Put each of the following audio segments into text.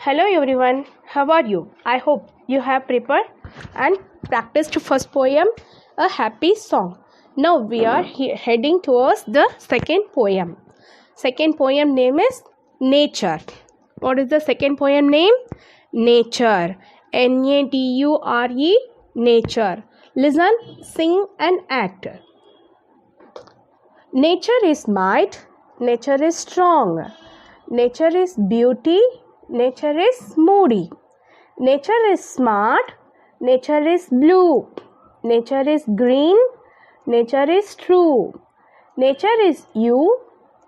Hello everyone, how are you? I hope you have prepared and practiced first poem, A Happy Song. Now we are heading towards the second poem. Second poem name is Nature. What is the second poem name? Nature. Nature. Nature. Listen, sing and act. Nature is might. Nature is strong. Nature is beauty. Nature is moody. Nature is smart. Nature is blue. Nature is green. Nature is true. Nature is you.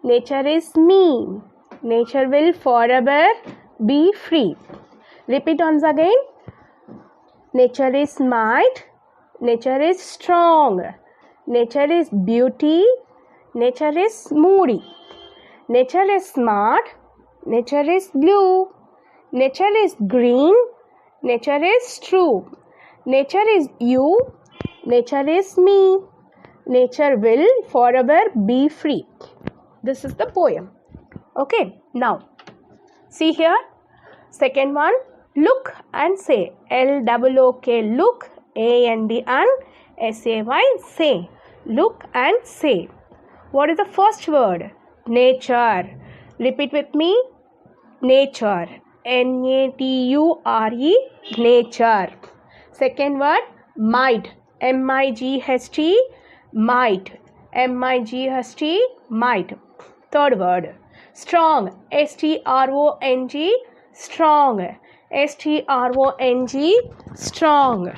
Nature is me. Nature will forever be free. Repeat once again. Nature is might. Nature is strong. Nature is beauty. Nature is moody. Nature is smart. Nature is blue. Nature is green. Nature is true. Nature is you. Nature is me. Nature will forever be free. This is the poem. Okay, now see here. Second one, look and say. L-O-O-K, look. A-N-D, and S-A-Y, say. Look and say. What is the first word? Nature. Repeat with me. Nature. N-A-T-U-R-E, nature. Second word, might. M-I-G-H-T, might. M-I-G-H-T, might. Third word, strong. S-T-R-O-N-G, strong. S-T-R-O-N-G, strong.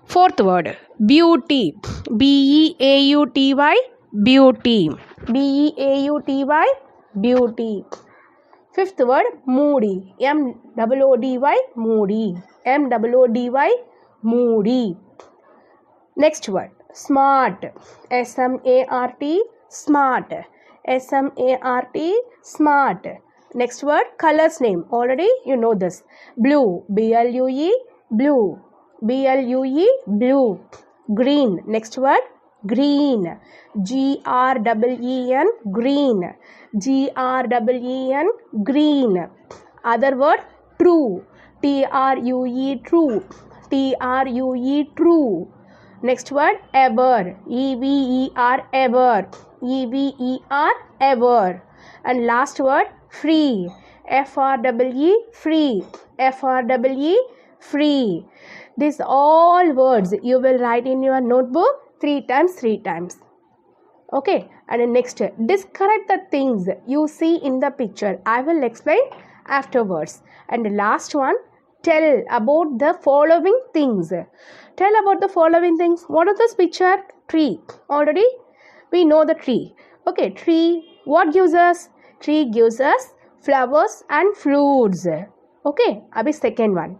Fourth word, beauty. B-E-A-U-T-Y, beauty. B-E-A-U-T-Y, beauty. Fifth word, moody. M-O-O-D-Y, moody. M-O-O-D-Y, moody. Next word, smart. S-M-A-R-T, smart. S-M-A-R-T, smart. Next word, colors name. Already you know this. Blue. B-L-U-E, blue. B-L-U-E, blue. Green. Next word, green. G-R-E-E-N, green. G-R-E-E-N, green. Other word, true. T-R-U-E, true. T-R-U-E, true. Next word, ever. E-V-E-R, ever. E-V-E-R, ever. And last word, free. F-R-E-E, free. F-R-E-E, free. These all words you will write in your notebook three times. Okay, and next, describe the things you see in the picture. I will explain afterwards. And the last one, tell about the following things. Tell about the following things. What is this picture? Tree. Already we know the tree. Okay, tree. What gives us? Tree gives us flowers and fruits. Okay, abhi second one.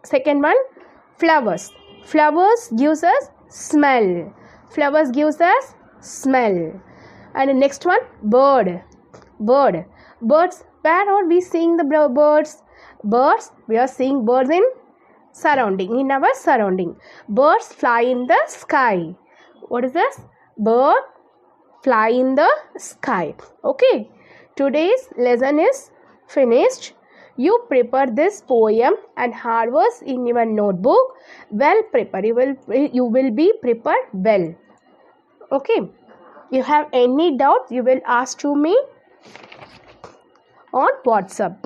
Second one, flowers. Flowers gives us smell. Flowers gives us smell. And the next one, bird. Bird. Birds. Where are we seeing the birds? Birds. We are seeing birds in surrounding. In our surrounding. Birds fly in the sky. What is this? Bird fly in the sky. Okay. Today's lesson is finished. You prepare this poem and hard words in your notebook. Well prepared. You will be prepared well. Okay. You have any doubt, you will ask to me on WhatsApp.